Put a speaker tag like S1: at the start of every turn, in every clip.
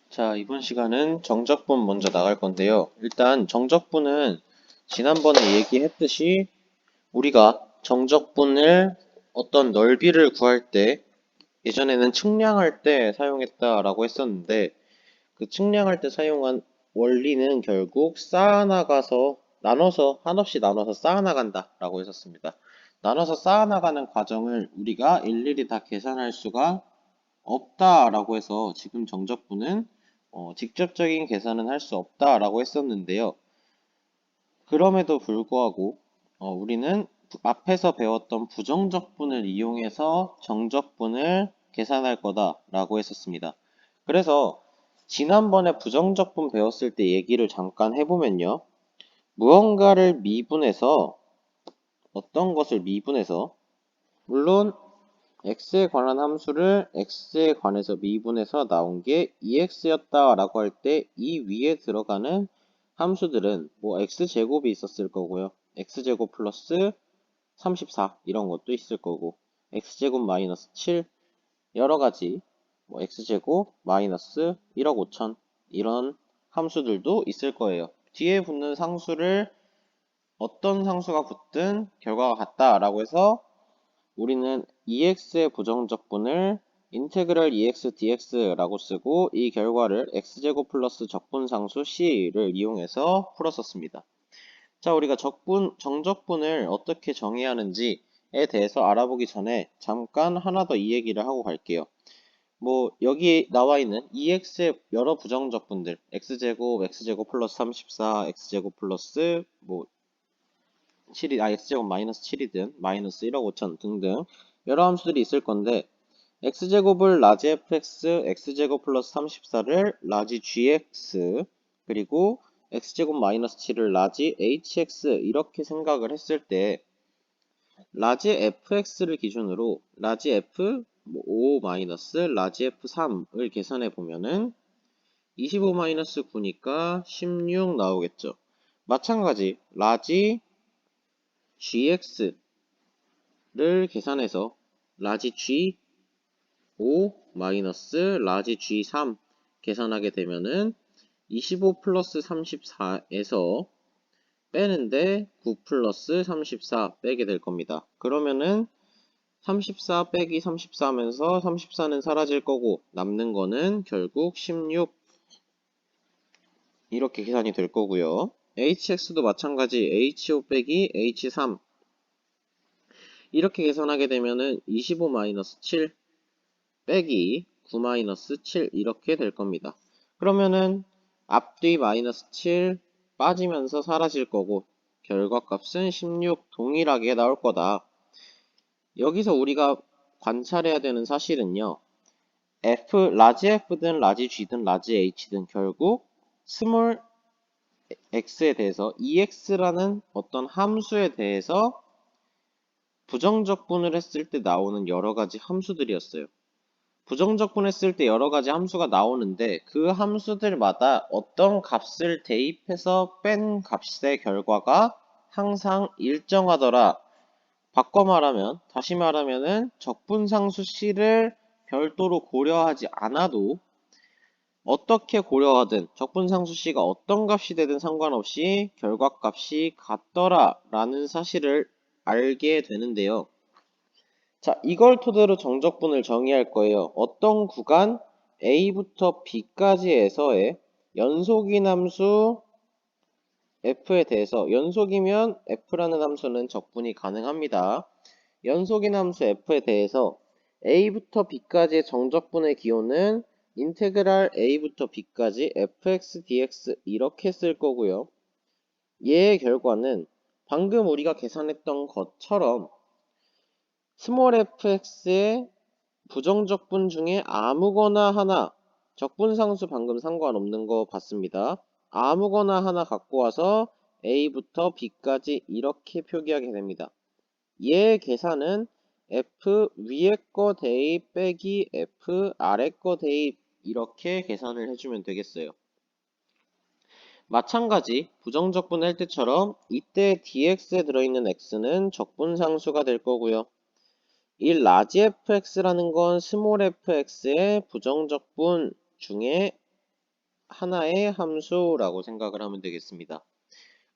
S1: 자, 이번 시간은 정적분 먼저 나갈 건데요. 일단 정적분은 지난번에 얘기했듯이 우리가 정적분을 어떤 넓이를 구할 때 예전에는 측량할 때 사용했다라고 했었는데 그 측량할 때 사용한 원리는 결국 쌓아나가서 나눠서 한없이 나눠서 쌓아나간다 라고 했었습니다. 나눠서 쌓아나가는 과정을 우리가 일일이 다 계산할 수가 없다라고 해서 지금 정적분은 직접적인 계산은 할 수 없다라고 했었는데요. 그럼에도 불구하고 우리는 앞에서 배웠던 부정적분을 이용해서 정적분을 계산할 거다라고 했었습니다. 그래서 지난번에 부정적분 배웠을 때 얘기를 잠깐 해보면요. 무언가를 미분해서 어떤 것을 미분해서 물론 x에 관한 함수를 x에 관해서 미분해서 나온 게 ex였다라고 할 때 이 위에 들어가는 함수들은 뭐 x제곱이 있었을 거고요. x제곱 플러스 34 이런 것도 있을 거고 x제곱 마이너스 7 여러 가지 뭐 x제곱 마이너스 1억 5천 이런 함수들도 있을 거예요. 뒤에 붙는 상수를 어떤 상수가 붙든 결과가 같다라고 해서 우리는 ex의 부정적분을 인테그럴 ex dx라고 쓰고 이 결과를 x제곱 플러스 적분상수 c를 이용해서 풀었었습니다. 자, 우리가 정적분을 어떻게 정의해야 하는지에 대해서 알아보기 전에 잠깐 하나 더 이 얘기를 하고 갈게요. 뭐 여기 나와 있는 ex의 여러 부정적분들 x제곱, x제곱 플러스 34, x제곱 플러스 뭐 7이, x제곱 마이너스 7이든 마이너스 1억 5천 등등 여러 함수들이 있을 건데 x제곱을 라지 fx, x제곱 플러스 34를 라지 gx 그리고 x제곱 마이너스 7을 라지 hx 이렇게 생각을 했을 때 라지 fx를 기준으로 라지 f 5 마이너스 라지 f3을 계산해 보면은 25 마이너스 9니까 16 나오겠죠. 마찬가지 라지 gx를 계산해서 라지 g5 마이너스 라지 g3 계산하게 되면은 25 플러스 34에서 빼는데 9 플러스 34 빼게 될 겁니다. 그러면은 34 빼기 34 하면서 34는 사라질 거고 남는 거는 결국 16 이렇게 계산이 될 거고요. hx도 마찬가지 h5 빼기 h3 이렇게 계산하게 되면은 25-7 빼기 9-7 이렇게 될 겁니다. 그러면은 앞뒤 마이너스 7 빠지면서 사라질 거고 결과값은 16 동일하게 나올 거다. 여기서 우리가 관찰해야 되는 사실은요. 라지 F든 라지 G든 라지 H든 결국 스몰 x에 대해서 ex라는 어떤 함수에 대해서 부정적분을 했을 때 나오는 여러 가지 함수들이었어요. 부정적분했을 때 여러 가지 함수가 나오는데 그 함수들마다 어떤 값을 대입해서 뺀 값의 결과가 항상 일정하더라. 바꿔 말하면, 다시 말하면은 적분상수 C를 별도로 고려하지 않아도 어떻게 고려하든 적분상수 C가 어떤 값이 되든 상관없이 결과값이 같더라 라는 사실을 알게 되는데요. 자, 이걸 토대로 정적분을 정의할 거예요. 어떤 구간 A부터 B까지에서의 연속인 함수 F에 대해서 연속이면 F라는 함수는 적분이 가능합니다. 연속인 함수 F에 대해서 A부터 B까지의 정적분의 기호는 인테그랄 A부터 B까지 fx dx 이렇게 쓸 거고요. 얘의 결과는 방금 우리가 계산했던 것처럼 스몰 fx의 부정적분 중에 아무거나 하나 적분상수 방금 상관없는 거 봤습니다. 아무거나 하나 갖고 와서 A부터 B까지 이렇게 표기하게 됩니다. 얘 계산은 F 위에 거 대입 빼기 F 아래 거 대입 이렇게 계산을 해주면 되겠어요. 마찬가지 부정적분 할 때처럼 이때 dx에 들어있는 x는 적분상수가 될 거고요. 이 라지 fx라는 건 스몰 fx의 부정적분 중에 하나의 함수라고 생각을 하면 되겠습니다.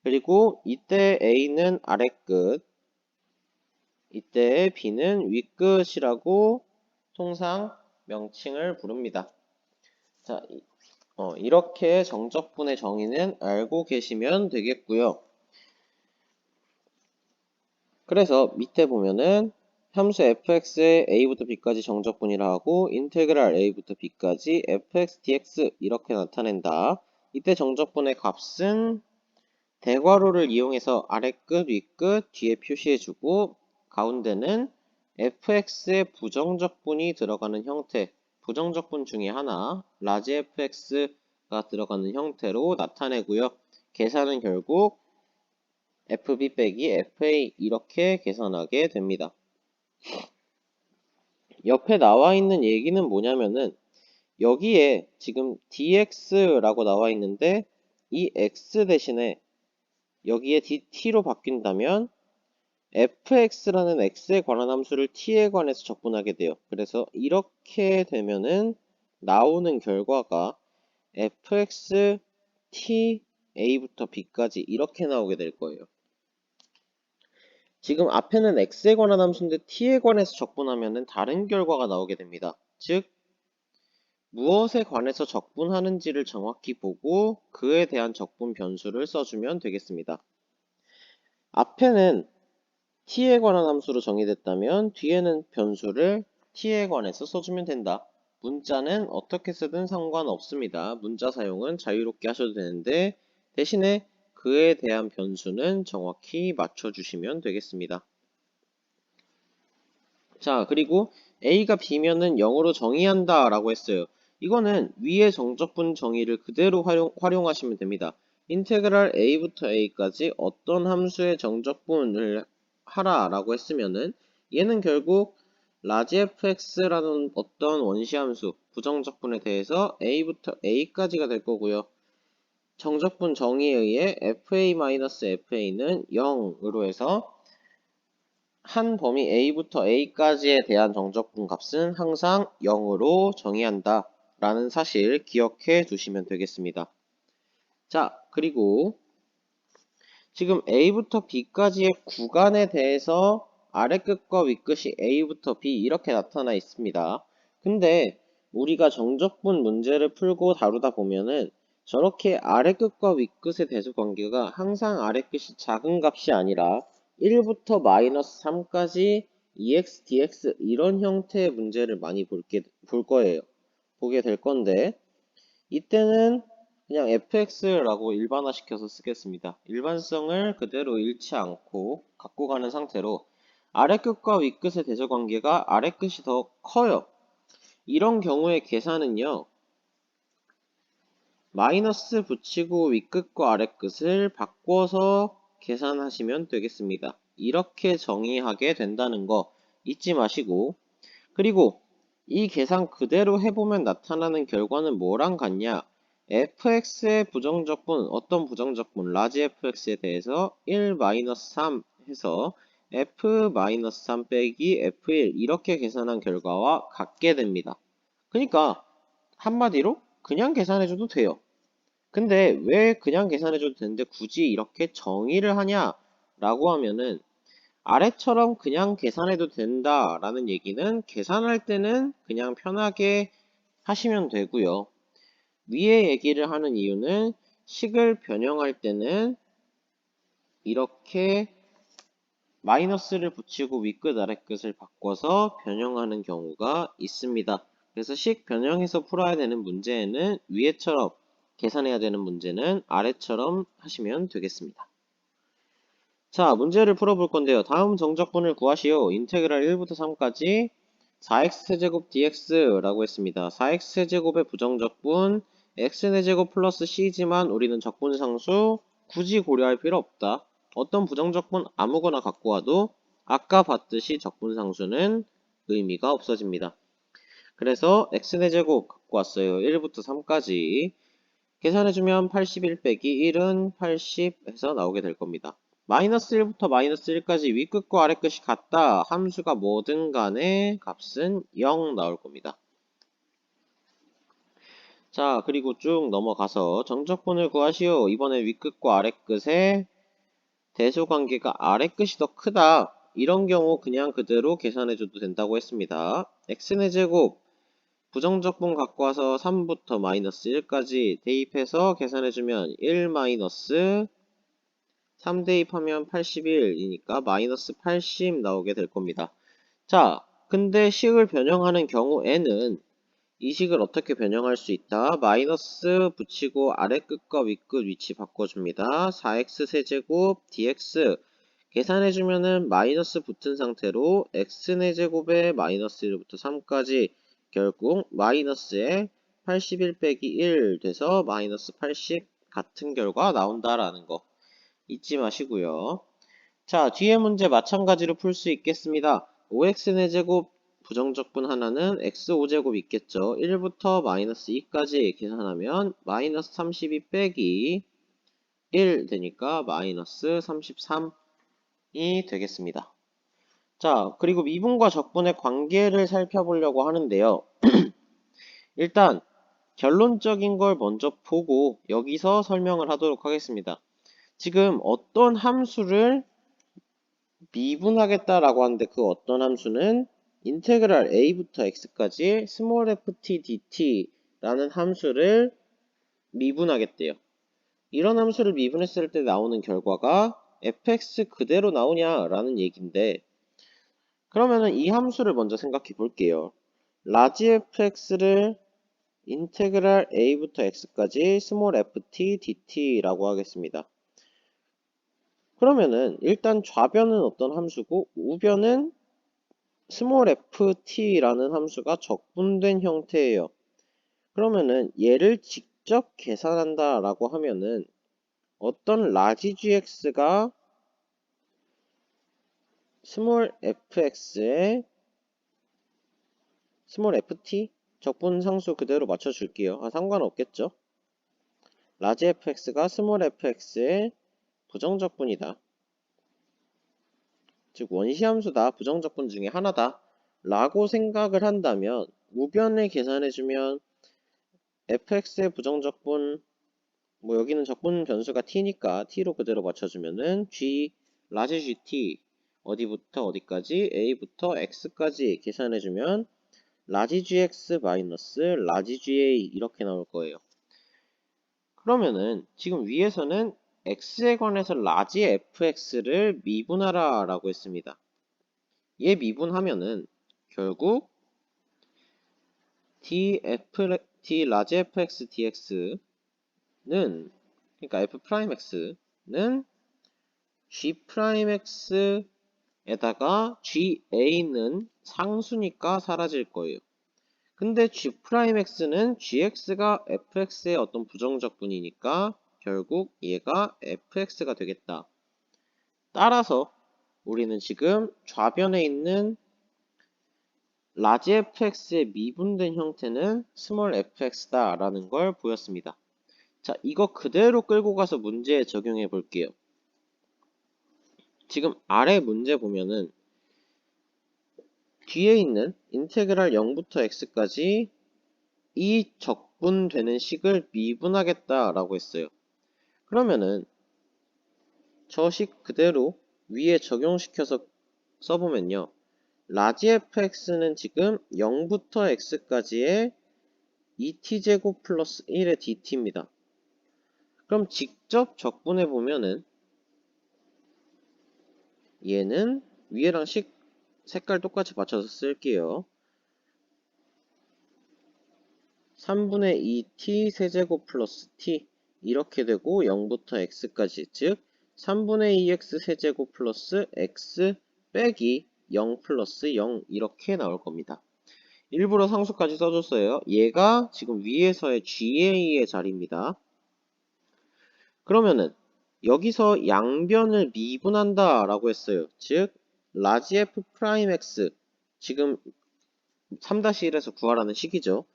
S1: 그리고 이때 A는 아래끝, 이때 B는 윗끝이라고 통상 명칭을 부릅니다. 자, 이렇게 정적분의 정의는 알고 계시면 되겠고요. 그래서 밑에 보면은 함수 fx의 a부터 b까지 정적분이라 하고 인테그랄 a부터 b까지 fx dx 이렇게 나타낸다. 이때 정적분의 값은 대괄호를 이용해서 아래끝, 윗끝, 뒤에 표시해주고 가운데는 fx의 부정적분이 들어가는 형태, 부정적분 중에 하나, 라지 fx가 들어가는 형태로 나타내고요. 계산은 결국 fb 빼기 fa 이렇게 계산하게 됩니다. 옆에 나와 있는 얘기는 뭐냐면은 여기에 지금 dx라고 나와 있는데 이 x 대신에 여기에 dt로 바뀐다면 fx라는 x에 관한 함수를 t에 관해서 적분하게 돼요. 그래서 이렇게 되면은 나오는 결과가 fx t a부터 b까지 이렇게 나오게 될 거예요. 지금 앞에는 x에 관한 함수인데 t에 관해서 적분하면은 다른 결과가 나오게 됩니다. 즉 무엇에 관해서 적분하는지를 정확히 보고 그에 대한 적분 변수를 써주면 되겠습니다. 앞에는 t에 관한 함수로 정의됐다면 뒤에는 변수를 t에 관해서 써주면 된다. 문자는 어떻게 쓰든 상관없습니다. 문자 사용은 자유롭게 하셔도 되는데 대신에 그에 대한 변수는 정확히 맞춰주시면 되겠습니다. 자, 그리고 a가 b면은 0으로 정의한다 라고 했어요. 이거는 위의 정적분 정의를 그대로 활용하시면 됩니다. 인테그랄 a부터 a까지 어떤 함수의 정적분을 하라 라고 했으면은 얘는 결국 라지 fx라는 어떤 원시함수 부정적분에 대해서 a부터 a까지가 될 거고요. 정적분 정의에 의해 fa-fa는 0으로 해서 한 범위 a부터 a까지에 대한 정적분 값은 항상 0으로 정의한다 라는 사실 기억해 두시면 되겠습니다. 자, 그리고 지금 a부터 b까지의 구간에 대해서 아래끝과 윗끝이 a부터 b 이렇게 나타나 있습니다. 근데 우리가 정적분 문제를 풀고 다루다 보면은 저렇게 아래끝과 윗끝의 대조관계가 항상 아래끝이 작은 값이 아니라 1부터 마이너스 3까지 EX, DX 이런 형태의 문제를 많이 볼 거예요. 보게 될 건데 이때는 그냥 fx라고 일반화시켜서 쓰겠습니다. 일반성을 그대로 잃지 않고 갖고 가는 상태로 아래끝과 윗끝의 대조관계가 아래끝이 더 커요. 이런 경우의 계산은요. 마이너스 붙이고 윗끝과 아래끝을 바꿔서 계산하시면 되겠습니다. 이렇게 정의하게 된다는 거 잊지 마시고 그리고 이 계산 그대로 해보면 나타나는 결과는 뭐랑 같냐? fx의 부정적분, 어떤 부정적분, 라지 fx에 대해서 1-3 해서 f-3 빼기 f1 이렇게 계산한 결과와 같게 됩니다. 그러니까 한마디로 그냥 계산해줘도 돼요. 근데 왜 그냥 계산해줘도 되는데 굳이 이렇게 정의를 하냐? 라고 하면은 아래처럼 그냥 계산해도 된다라는 얘기는 계산할 때는 그냥 편하게 하시면 되고요. 위에 얘기를 하는 이유는 식을 변형할 때는 이렇게 마이너스를 붙이고 윗끝 아래끝을 바꿔서 변형하는 경우가 있습니다. 그래서 식 변형해서 풀어야 되는 문제에는 위에처럼 계산해야 되는 문제는 아래처럼 하시면 되겠습니다. 자, 문제를 풀어볼 건데요. 다음 정적분을 구하시오. 인테그랄 1부터 3까지 4x제곱 dx라고 했습니다. 4x제곱의 부정적분 x제곱 플러스 c지만 우리는 적분상수 굳이 고려할 필요 없다. 어떤 부정적분 아무거나 갖고 와도 아까 봤듯이 적분상수는 의미가 없어집니다. 그래서 x제곱 갖고 왔어요. 1부터 3까지 계산해주면 81 빼기 1은 80 해서 나오게 될 겁니다. 마이너스 1부터 마이너스 1까지 윗끝과 아래끝이 같다. 함수가 뭐든 간에 값은 0 나올 겁니다. 자, 그리고 쭉 넘어가서 정적분을 구하시오. 이번에 윗끝과 아랫끝의 대소관계가 아랫끝이 더 크다. 이런 경우 그냥 그대로 계산해줘도 된다고 했습니다. x의 제곱 부정적분 갖고 와서 3부터 마이너스 1까지 대입해서 계산해주면 1 마이너스 3 대입하면 81이니까 마이너스 80 나오게 될 겁니다. 자, 근데 식을 변형하는 경우에는 이 식을 어떻게 변형할 수 있다? 마이너스 붙이고 아래끝과 윗끝 위치 바꿔줍니다. 4x 세제곱 dx 계산해주면은 마이너스 붙은 상태로 x의 제곱에 마이너스 1부터 3까지 결국 마이너스에 81 빼기 1 돼서 마이너스 80 같은 결과 나온다라는 거 잊지 마시고요. 자, 뒤에 문제 마찬가지로 풀 수 있겠습니다. 5x의 제곱 부정적분 하나는 x5제곱 있겠죠. 1부터 마이너스 2까지 계산하면 마이너스 32 빼기 1 되니까 마이너스 33이 되겠습니다. 자, 그리고 미분과 적분의 관계를 살펴보려고 하는데요. 일단 결론적인 걸 먼저 보고 여기서 설명을 하도록 하겠습니다. 지금 어떤 함수를 미분하겠다라고 하는데 그 어떤 함수는 인테그랄 a부터 x까지 스몰 ft dt라는 함수를 미분하겠대요. 이런 함수를 미분했을 때 나오는 결과가 fx 그대로 나오냐라는 얘기인데 그러면은 이 함수를 먼저 생각해 볼게요. 라지 fx를 인테그랄 a부터 x까지 스몰 ft dt라고 하겠습니다. 그러면은 일단 좌변은 어떤 함수고 우변은 스몰 ft라는 함수가 적분된 형태예요. 그러면은 얘를 직접 계산한다 라고 하면은 어떤 라지 gx가 스몰 fx에 스몰 ft 적분 상수 그대로 맞춰줄게요. 상관없겠죠. 라지 fx가 스몰 fx의 부정적분이다. 즉 원시함수다. 부정적분 중에 하나다. 라고 생각을 한다면 우변을 계산해주면 fx의 부정적분 뭐 여기는 적분 변수가 t니까 t로 그대로 맞춰주면은 g 라지 gt 어디부터 어디까지 a부터 x까지 계산해주면 라지 gx 마이너스 라지 ga 이렇게 나올 거예요. 그러면은 지금 위에서는 x에 관해서 라지 fx를 미분하라 라고 했습니다. 얘 미분하면은 결국 d 라지 fx dx는 그러니까 f'x는 g'x에다가 ga는 상수니까 사라질 거예요. 근데 g'x는 gx가 fx의 어떤 부정적분이니까 결국 얘가 fx가 되겠다. 따라서 우리는 지금 좌변에 있는 라지 fx의 미분된 형태는 스몰 fx다 라는 걸 보였습니다. 자, 이거 그대로 끌고 가서 문제에 적용해 볼게요. 지금 아래 문제 보면은 뒤에 있는 인테그랄 0부터 x까지 이 적분되는 식을 미분하겠다 라고 했어요. 그러면은 저 식 그대로 위에 적용시켜서 써보면요. 라지 fx는 지금 0부터 x까지의 2t제곱 플러스 1의 dt입니다. 그럼 직접 적분해 보면은 얘는 위에랑 색깔 똑같이 맞춰서 쓸게요. 3분의 2t 세제곱 플러스 t 이렇게 되고 0부터 x까지 즉 3분의 2x 세제곱 플러스 x 빼기 0 플러스 0 이렇게 나올 겁니다. 일부러 상수까지 써줬어요. 얘가 지금 위에서의 GA의 자리입니다. 그러면은 여기서 양변을 미분한다 라고 했어요. 즉 라지 F'X 지금 3-1에서 구하라는 식이죠.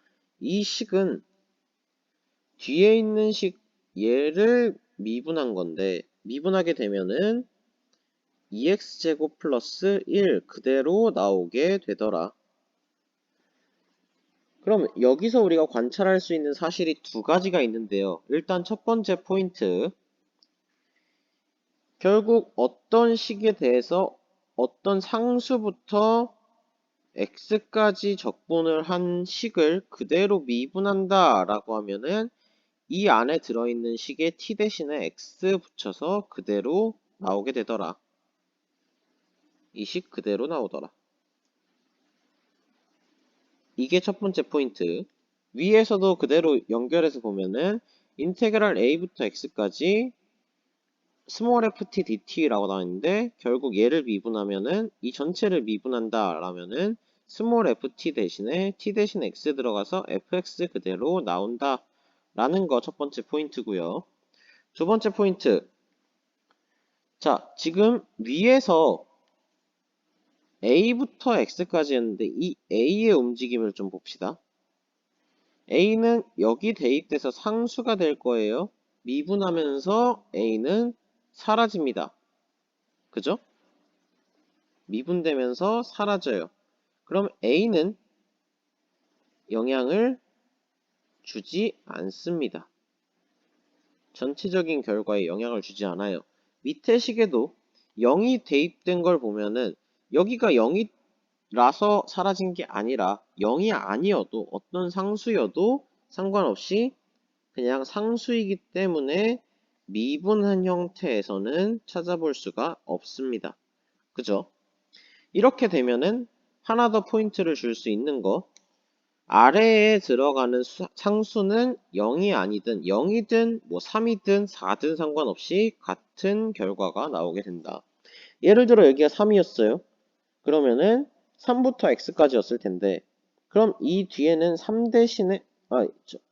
S1: 이 식은 뒤에 있는 식 얘를 미분한 건데 미분하게 되면은 2x제곱 플러스 1 그대로 나오게 되더라. 그럼 여기서 우리가 관찰할 수 있는 사실이 두 가지가 있는데요. 일단 첫 번째 포인트. 결국 어떤 식에 대해서 어떤 상수부터 x까지 적분을 한 식을 그대로 미분한다 라고 하면은 이 안에 들어있는 식에 t 대신에 x 붙여서 그대로 나오게 되더라. 이 식 그대로 나오더라. 이게 첫 번째 포인트. 위에서도 그대로 연결해서 보면은 인테그랄 a부터 x까지 스몰 ft dt라고 나와있는데 결국 얘를 미분하면은 이 전체를 미분한다 라면은 스몰 ft 대신에 t 대신 x 들어가서 fx 그대로 나온다 라는 거 첫 번째 포인트고요. 두 번째 포인트. 자, 지금 위에서 a부터 x까지 했는데 이 a의 움직임을 좀 봅시다. a는 여기 대입돼서 상수가 될 거예요. 미분하면서 a는 사라집니다. 그죠? 미분되면서 사라져요. 그럼 a는 영향을 주지 않습니다. 전체적인 결과에 영향을 주지 않아요. 밑에 식에도 0이 대입된 걸 보면은 여기가 0이라서 사라진 게 아니라 0이 아니어도 어떤 상수여도 상관없이 그냥 상수이기 때문에 미분한 형태에서는 찾아볼 수가 없습니다. 그죠? 이렇게 되면은 하나 더 포인트를 줄 수 있는 거, 아래에 들어가는 상수는 0이 아니든 0이든 뭐 3이든 4든 상관없이 같은 결과가 나오게 된다. 예를 들어 여기가 3이었어요. 그러면은 3부터 x까지였을 텐데 그럼 이 뒤에는 3 대신에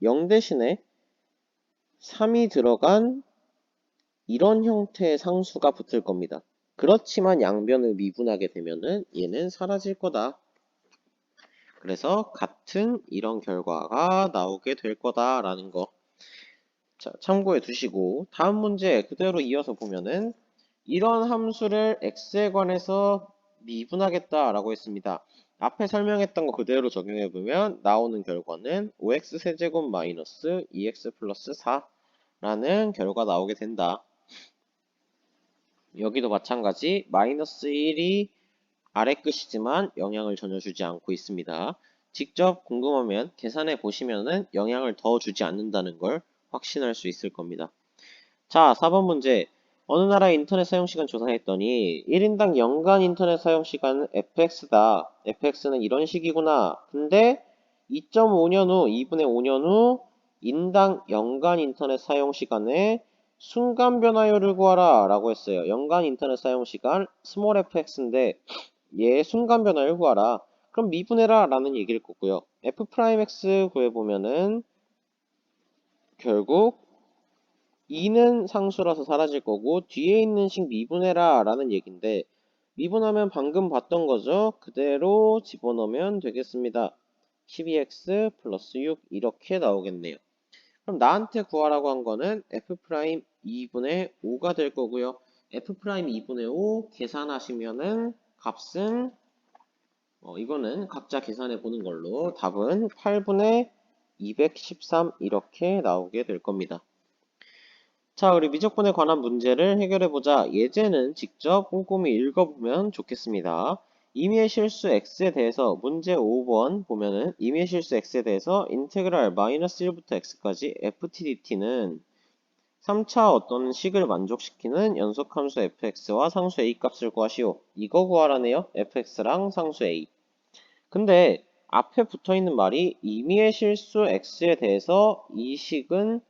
S1: 0 대신에 3이 들어간 이런 형태의 상수가 붙을 겁니다. 그렇지만 양변을 미분하게 되면은 얘는 사라질 거다. 그래서 같은 이런 결과가 나오게 될 거다라는 거. 자, 참고해 두시고 다음 문제 그대로 이어서 보면은 이런 함수를 x에 관해서 미분하겠다라고 했습니다. 앞에 설명했던 거 그대로 적용해 보면 나오는 결과는 5x 세제곱 마이너스 2x 플러스 4라는 결과 나오게 된다. 여기도 마찬가지 마이너스 1이 아래 끝이지만 영향을 전혀 주지 않고 있습니다. 직접 궁금하면 계산해 보시면은 영향을 더 주지 않는다는 걸 확신할 수 있을 겁니다. 자, 4번 문제. 어느 나라의 인터넷 사용시간 조사했더니 1인당 연간 인터넷 사용시간은 fx다. fx는 이런 식이구나. 근데 2.5년 후, 2분의 5년 후 인당 연간 인터넷 사용시간의 순간 변화율을 구하라 라고 했어요. 연간 인터넷 사용시간 스몰 fx인데 얘 순간 변화율 구하라. 그럼 미분해라 라는 얘기일 거고요. f'x 구해보면은 결국 2는 상수라서 사라질 거고 뒤에 있는 식 미분해라 라는 얘기인데 미분하면 방금 봤던 거죠. 그대로 집어넣으면 되겠습니다. 12x 플러스 6 이렇게 나오겠네요. 그럼 나한테 구하라고 한 거는 f'2분의 5가 될 거고요. f'2분의 5 계산하시면은 값은 이거는 각자 계산해 보는 걸로 답은 8분의 213 이렇게 나오게 될 겁니다. 자, 우리 미적분에 관한 문제를 해결해보자. 예제는 직접 꼼꼼히 읽어보면 좋겠습니다. 임의의 실수 x에 대해서 문제 5번 보면은 임의의 실수 x에 대해서 인테그랄 마이너스 1부터 x까지 ftdt는 3차 어떤 식을 만족시키는 연속함수 fx와 상수 a 값을 구하시오. 이거 구하라네요. fx랑 상수 a. 근데 앞에 붙어있는 말이 임의의 실수 x에 대해서 이 식은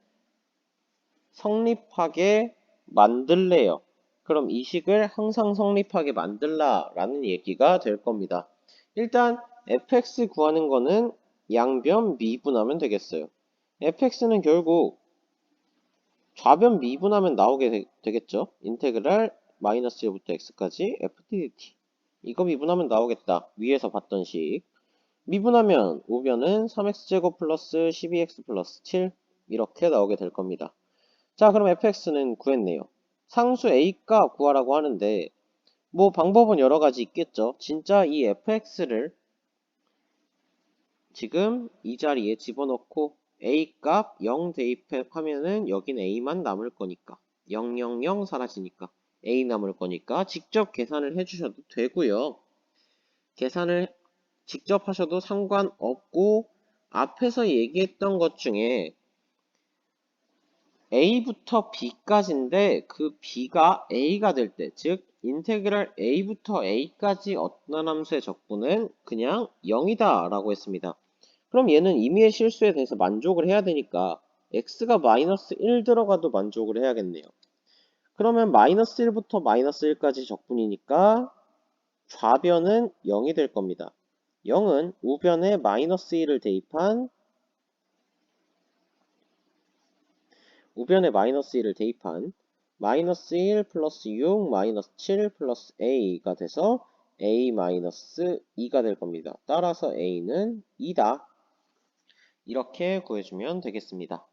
S1: 성립하게 만들래요. 그럼 이 식을 항상 성립하게 만들라 라는 얘기가 될 겁니다. 일단 fx 구하는 거는 양변 미분하면 되겠어요. fx는 결국 좌변 미분하면 나오게 되겠죠. 인테그랄 마이너스 1부터 x까지 ftdt 이거 미분하면 나오겠다. 위에서 봤던 식. 미분하면 우변은 3x제곱 플러스 12x 플러스 7 이렇게 나오게 될 겁니다. 자, 그럼 fx는 구했네요. 상수 a값 구하라고 하는데 뭐 방법은 여러 가지 있겠죠. 진짜 이 fx를 지금 이 자리에 집어넣고 a 값 0 대입하면은 여긴 a만 남을 거니까 0, 0, 0 사라지니까 a 남을 거니까 직접 계산을 해주셔도 되고요. 계산을 직접 하셔도 상관없고 앞에서 얘기했던 것 중에 a부터 b까지인데 그 b가 a가 될 때, 즉 인테그랄 a부터 a까지 어떤 함수의 적분은 그냥 0이다 라고 했습니다. 그럼 얘는 임의의 실수에 대해서 만족을 해야 되니까 x가 마이너스 1 들어가도 만족을 해야겠네요. 그러면 마이너스 1부터 마이너스 1까지 적분이니까 좌변은 0이 될 겁니다. 0은 우변에 마이너스 1을 대입한 마이너스 1 플러스 6 마이너스 7 플러스 a가 돼서 a 마이너스 2가 될 겁니다. 따라서 a는 2다. 이렇게 구해주면 되겠습니다.